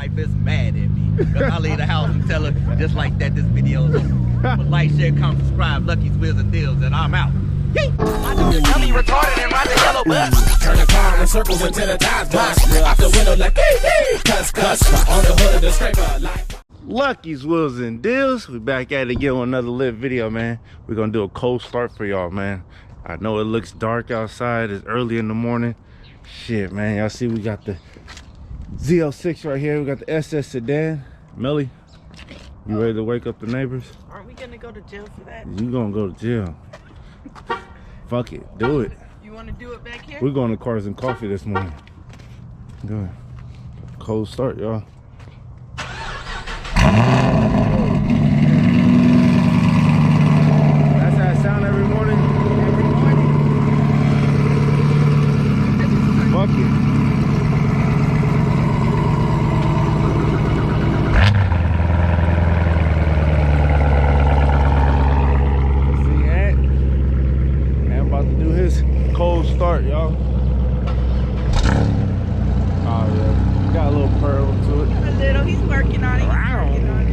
wife is mad at me. Cause I leave the house and tell her just like that this video's over. Like, share, comment, subscribe, Lucky's Wheels and Deals, and I'm out. Yay! I do the dummy retarded and ride the yellow bus. Turn the car in circles until the time's bust. Out the window like cuss on the hood of the scraper like. Lucky's Wheels and Deals. We back at it again with another lit video, man. We're gonna do a cold start for y'all, man. I know it looks dark outside. It's early in the morning. Shit, man. Y'all see we got the Z06 right here. We got the SS Sedan. Melly, you ready to wake up the neighbors? Aren't we gonna go to jail for that? You gonna go to jail. Fuck it, do it. You wanna do it back here? We're going to Cars and Coffee this morning. Good. Cold start, y'all. That's how it sound every morning? Every morning. Fuck it. See Ant? Ant about to do his cold start, y'all. Oh yeah, got a little pearl to it. A little, he's working on it. He's working on it.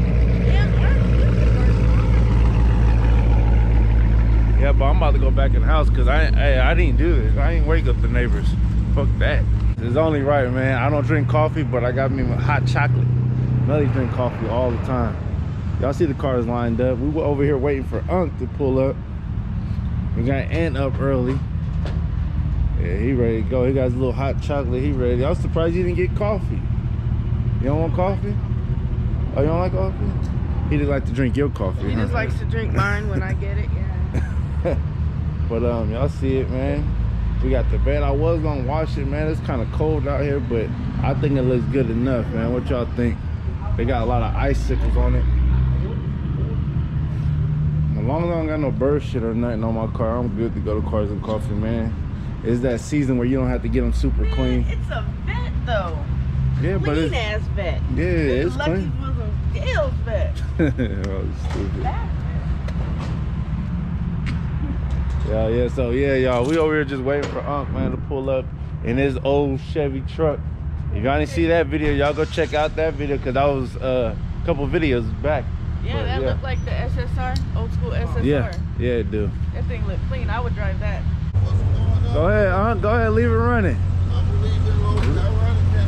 Yeah, but I'm about to go back in the house because I didn't do this. I ain't wake up the neighbors. Fuck that. It's only right, man. I don't drink coffee, but I got me hot chocolate. Melly drink coffee all the time. Y'all see the cars lined up. We were over here waiting for Unc to pull up. We got Ant up early. Yeah, he ready to go. He got his little hot chocolate. He ready. I was surprised he didn't get coffee. You don't want coffee? Oh, you don't like coffee? He didn't like to drink your coffee. He just likes to drink mine when I get it, yeah. But y'all see it, man. We got the bed. I was gonna wash it, man. It's kind of cold out here, but I think it looks good enough, man. What y'all think? They got a lot of icicles on it. As long as I don't got no bird shit or nothing on my car, I'm good to go to Cars and Coffee, man. It's that season where you don't have to get them super clean. It's a vet though. Yeah, but it's ass vet. Yeah, it's Lucky's clean. was a Dale's vet. Oh, stupid. Yeah, so yeah, y'all, we over here just waiting for Unc, man, to pull up in his old Chevy truck. If y'all didn't see that video, y'all go check out that video because that was a couple videos back. Yeah, but, that looked like the SSR, old school SSR. Yeah, it do. That thing looked clean. I would drive that. Go ahead, Unc, go ahead, leave it running.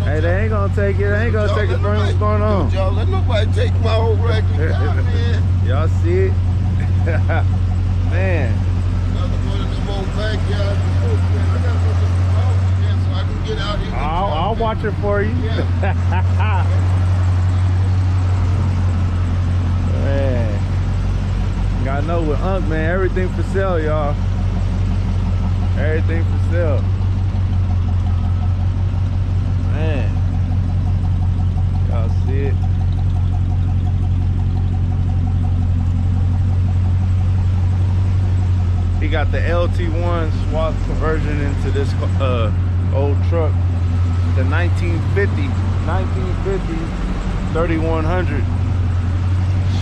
Hey, they ain't gonna take it. They ain't gonna take it from what's going on. Y'all let nobody take my whole record. Man. Y'all see it? Man. I'll watch it for you. Man, gotta know with Unc, man, everything for sale, y'all. Everything for sale. Man, y'all see it. He got the LT1 swap conversion into this old truck. The 1950 3100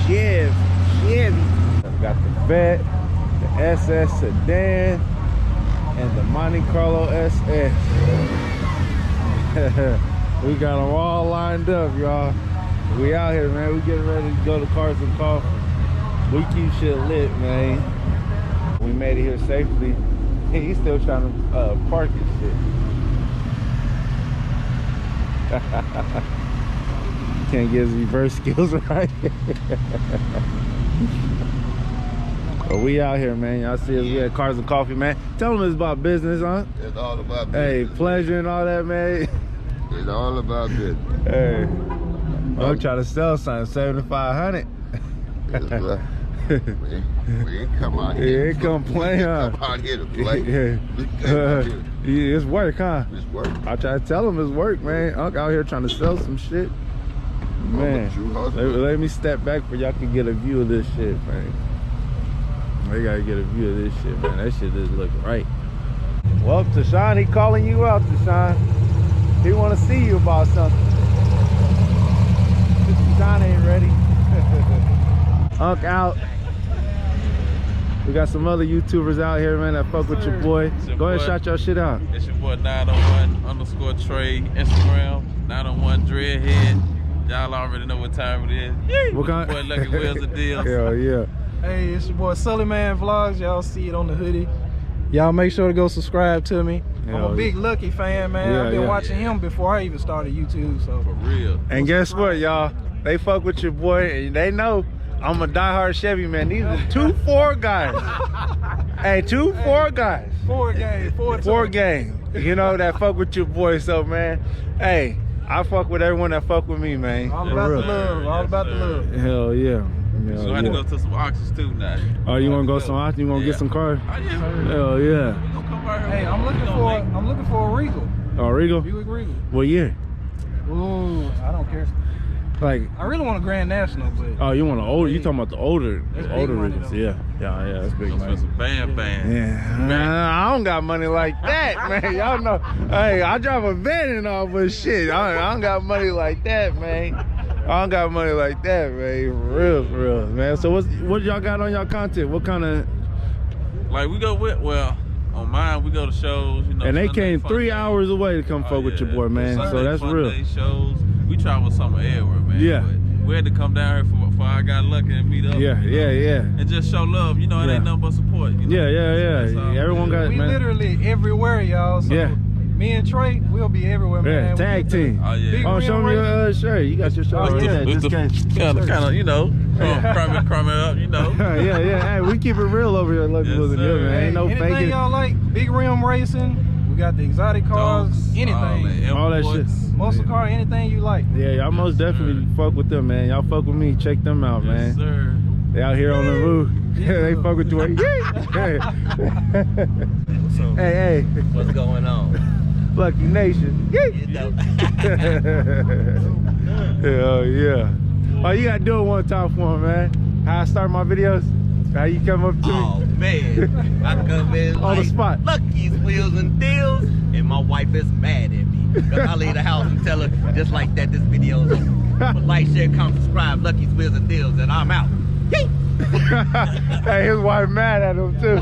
Chevy. Got the Vet, the SS Sedan, and the Monte Carlo SS. We got them all lined up, y'all. We out here, man. We getting ready to go to Cars and Coffee. We keep shit lit, man. We made it here safely. He's still trying to park his shit. Can't get his reverse skills right. But we out here, man. Y'all see us. We at Cars and Coffee, man. Tell them it's about business, huh? It's all about business. Hey, pleasure and all that, man. It's all about business. Hey, I'm trying to sell something, 7,500. We ain't come out here. Yeah, ain't come play, huh? Come out here to play. Yeah, it's work, huh? It's work. I try to tell him it's work, man. Unc out here trying to sell some shit. Man, let me step back for y'all can get a view of this shit, man. They gotta get a view of this shit, man. That shit just look right. Well, Tashawn, he calling you out, Tashawn. He want to see you about something. Tashawn ain't ready. Unc out. We got some other YouTubers out here, man, that fuck with your boy. Go ahead and shout your shit out. It's your boy 901_Trey Instagram, 901 Dreadhead. Y'all already know what time it is. Yee! What kind? Boy, Lucky Wheels and Deals. Hell yeah. Hey, it's your boy Sully Man Vlogs. Y'all see it on the hoodie. Y'all make sure to go subscribe to me. I'm Hell a big Lucky fan, man. Yeah, I've been yeah. watching him before I even started YouTube. So For real. And guess what, y'all? They fuck with your boy, and they know I'm a diehard Chevy man. These are 2 Ford guys. Hey, 2 Ford guys. 4 games, 4 Ford gang. You know that fuck with your boy. So man, hey, I fuck with everyone that fuck with me, man. All For about real. the love. All Yes, about the sir. love. Hell yeah. Hell So I had to yeah. go to some auctions too now. Oh, you want to go some auction? You want to Yeah. get some cars? Oh, yeah. Hell yeah. We gonna come right here. Hey, I'm looking for a Regal. Oh, Regal? Buick Regal. What year? Ooh, I don't care. Like, I really want a Grand National, but oh, you want an older? You talking about the older, That's the big older money, Regals? though. Yeah, that's big Gonna money. spend some band. Yeah, I don't got money like that, man. Y'all know, hey, I drive a van and all, but shit, I don't got money like that, man. I don't got money like that, man. For real, man. So what y'all got on y'all content? What kind of? Like we go with, well, on mine we go to shows, you know. And they Sunday came fun 3 day. hours away to come fuck with your boy, man. Sunday So that's fun real. day shows. We travel somewhere everywhere, man. Yeah. But we had to come down here for I got lucky and meet up. Yeah, you know, yeah. And just show love. You know, it Yeah. ain't nothing but support. You know? Yeah. That's all Everyone it is. got, we man. literally everywhere, y'all. So Yeah. me and Trey, we'll be everywhere, Yeah, man. tag We get team. Oh yeah. Big Oh, show me your shirt. You got your shirt. Oh, right yeah. there, just in case. Kind of, you know, crumb it up, you know. yeah. Hey, we keep it real over here, Lucky Yes, Wheels and Deals, sir. man. Ain't no anything faking. y'all like, big rim racing. We got the exotic cars, anything. All that shit. Muscle car, anything you like. Yeah, y'all most definitely fuck with them, man. Y'all fuck with me. Check them out, Yes, man. sir. They out here on the roof. Yeah, they fuck with you. Hey. hey. What's going on? Lucky Nation. You know. Hell yeah. Oh, you gotta do it one time for me, man. How I start my videos? How you come up to Oh me? man, I come in On the like spot. Lucky's Wheels and Deals, and my wife is mad at me. Cause I leave the house and tell her just like that this video's over. But like, share, comment, subscribe, Lucky's Wheels and Deals, and I'm out. Yay! Hey, his wife mad at him too.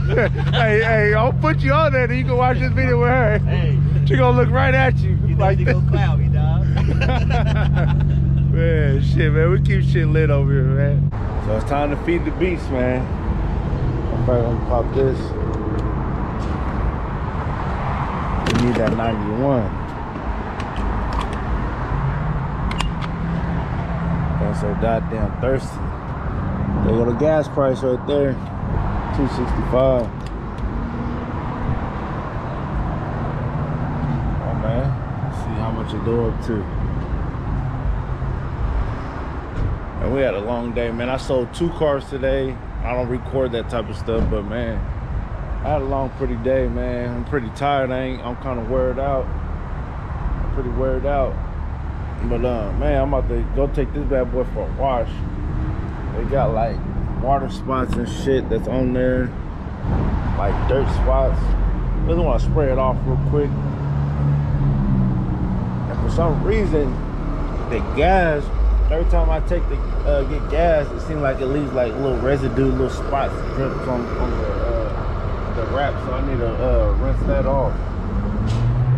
hey, I'll put you on there and you can watch this video with her. Hey, She gonna look right at you. you know like you go cloud me, dog. Man, shit, man, we keep shit lit over here, man. So it's time to feed the beast, man. I'm probably gonna pop this. We need that 91. I'm so goddamn thirsty. They got a gas price right there, $2.65. Oh man, let's see how much it go up to. And we had a long day, man. I sold 2 cars today. I don't record that type of stuff, but man, I had a long, pretty day, man. I'm pretty tired. I'm kind of weared out. I'm pretty weared out. But man, I'm about to go take this bad boy for a wash. They got like water spots and shit that's on there, like dirt spots. Just want to spray it off real quick. And for some reason, the gas, every time I take the get gas, it seems like it leaves like little residue, little spots drips on the wrap. So I need to rinse that off.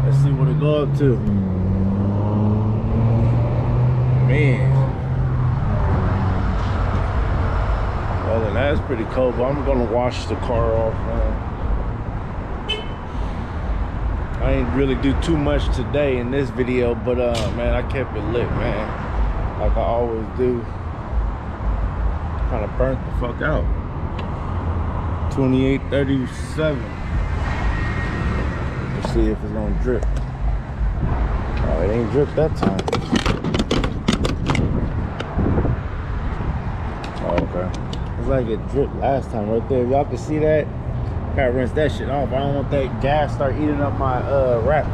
Let's see what it go up to. Man. Well, that's pretty cold, but I'm gonna wash the car off, man. I ain't really do too much today in this video, but man, I kept it lit, man. Like I always do. Kind of burnt the fuck out. 2837. Let's see if it's gonna drip. Oh, it ain't dripped that time. Oh, okay. It's like it dripped last time right there. If y'all can see that, gotta rinse that shit off. I don't want that gas start eating up my wrap.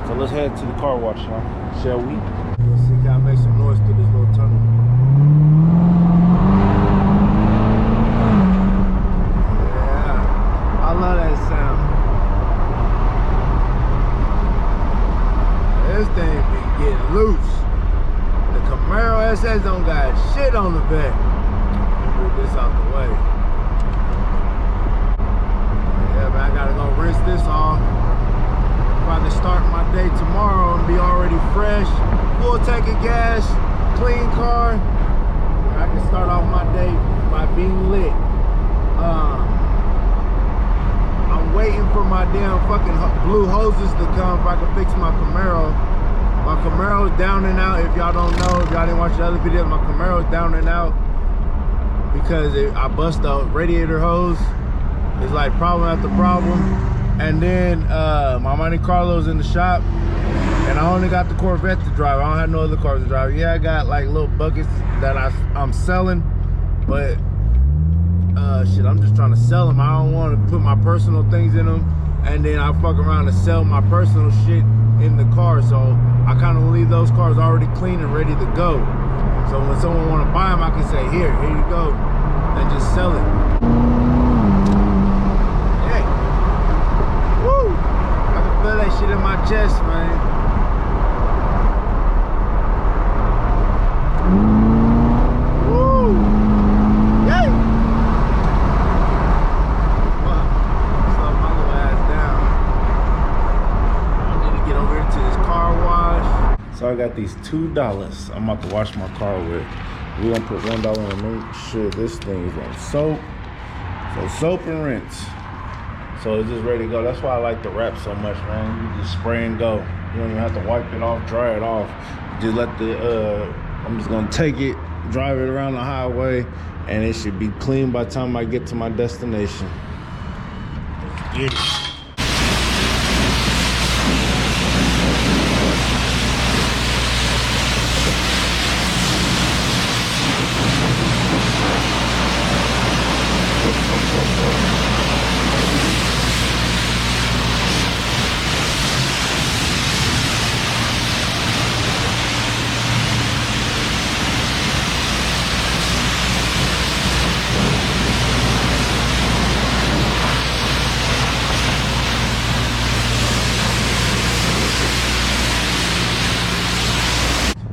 So let's head to the car wash, y'all. Shall we? Let's see, can I make some noise through this little tunnel? Yeah, I love that sound. This thing be getting loose. The Camaro SS don't got shit on the back. Move this out the way. Yeah, man, I gotta go rinse this off. Probably start my day tomorrow and be already fresh. gas, full tank of gas, clean car. I can start off my day by being lit. I'm waiting for my damn fucking blue hoses to come if I can fix my Camaro. My Camaro's down and out. If y'all don't know, if y'all didn't watch the other videos, my Camaro's down and out because I bust the radiator hose. It's like problem after problem. And then my Monte Carlo's in the shop, and I only got the Corvette to drive. I don't have no other cars to drive. Yeah, I got like little buckets that I'm selling, but shit, I'm just trying to sell them. I don't want to put my personal things in them, and then I fuck around and sell my personal shit in the car. So I kind of leave those cars already clean and ready to go. So when someone want to buy them, I can say, here you go, and just sell it. Yeah. Woo! I can feel that shit in my chest, man. Woo! Yay! Slow my little ass down. I need to get over here to this car wash. So I got these $2 I'm about to wash my car with. We're gonna put $1 in and make sure this thing is on soap. So soap and rinse. So it's just ready to go. That's why I like the wrap so much, man. You just spray and go. You don't even have to wipe it off, dry it off. Just let I'm just gonna take it, drive it around the highway, and it should be clean by the time I get to my destination. Let's get it.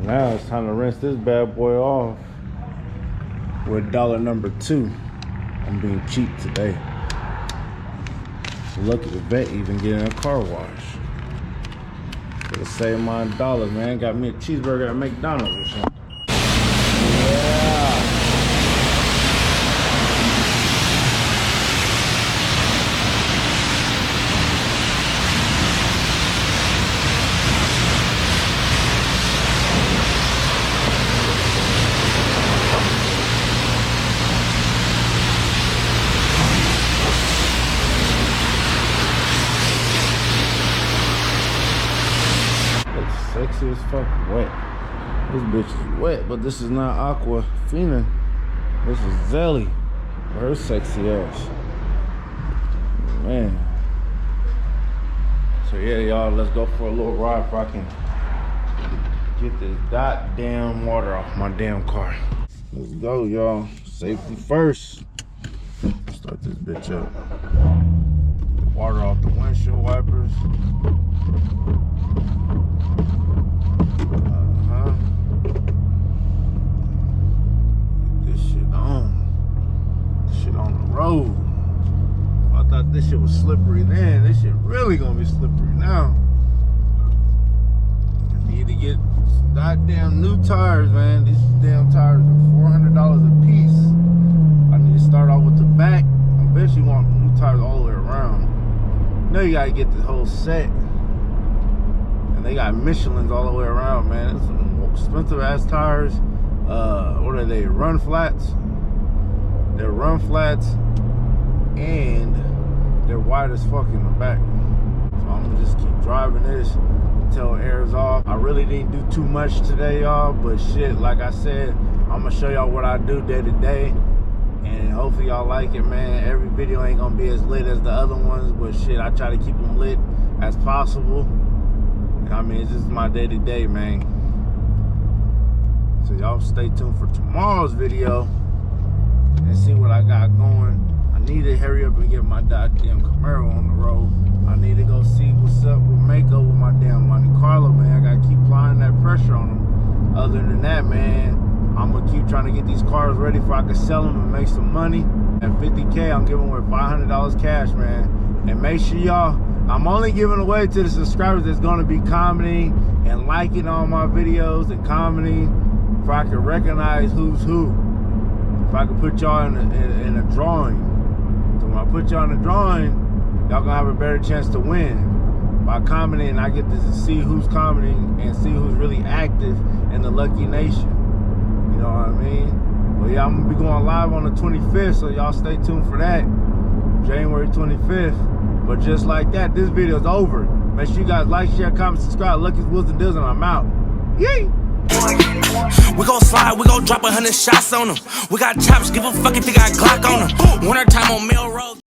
Now it's time to rinse this bad boy off with $2. I'm being cheap today. Lucky the vet even getting a car wash. Gotta save my $1, man. Got me a cheeseburger at McDonald's or something. Yeah. Sexy as fuck wet. This bitch is wet, but this is not Aquafina. This is Zelly. Her sexy ass. Man. So yeah, y'all, let's go for a little ride so I can get this goddamn water off my damn car. Let's go, y'all. Safety first. Start this bitch up. Get the water off the windshield wipers. Road. I thought this shit was slippery then. This shit really gonna be slippery now. I need to get some goddamn new tires, man. These damn tires are $400 a piece. I need to start off with the back. I eventually want new tires all the way around. You know you gotta get the whole set. And they got Michelins all the way around, man. It's some expensive ass tires. What are they? Run flats. They're run flats and they're wide as fuck in the back. So I'm gonna just keep driving this until it airs off. I really didn't do too much today, y'all, but shit, like I said, I'm gonna show y'all what I do day to day, and hopefully y'all like it, man. Every video ain't gonna be as lit as the other ones, but shit, I try to keep them lit as possible. I mean, this is my day to day, man. So y'all stay tuned for tomorrow's video and see what I got going. I need to hurry up and get my goddamn Camaro on the road. I need to go see what's up with Mako with my damn Monte Carlo, man. I gotta keep applying that pressure on them. Other than that, man, I'm gonna keep trying to get these cars ready for I can sell them and make some money. At 50K, I'm giving away $500 cash, man. And make sure y'all, I'm only giving away to the subscribers that's gonna be commenting and liking all my videos and commenting, if I can recognize who's who. If I can put y'all in a drawing. So when I put y'all in a drawing, y'all gonna have a better chance to win. By commenting, I get to see who's commenting and see who's really active in the Lucky Nation. You know what I mean? Well, yeah, I'm gonna be going live on the 25th, so y'all stay tuned for that. January 25th. But just like that, this video is over. Make sure you guys like, share, comment, subscribe. Lucky's Wheels and Deals, and I'm out. Yay! We gon' slide, we gon' drop 100 shots on them. We got chops, give a fuck if they got Glock on them. Winter time on Melrose.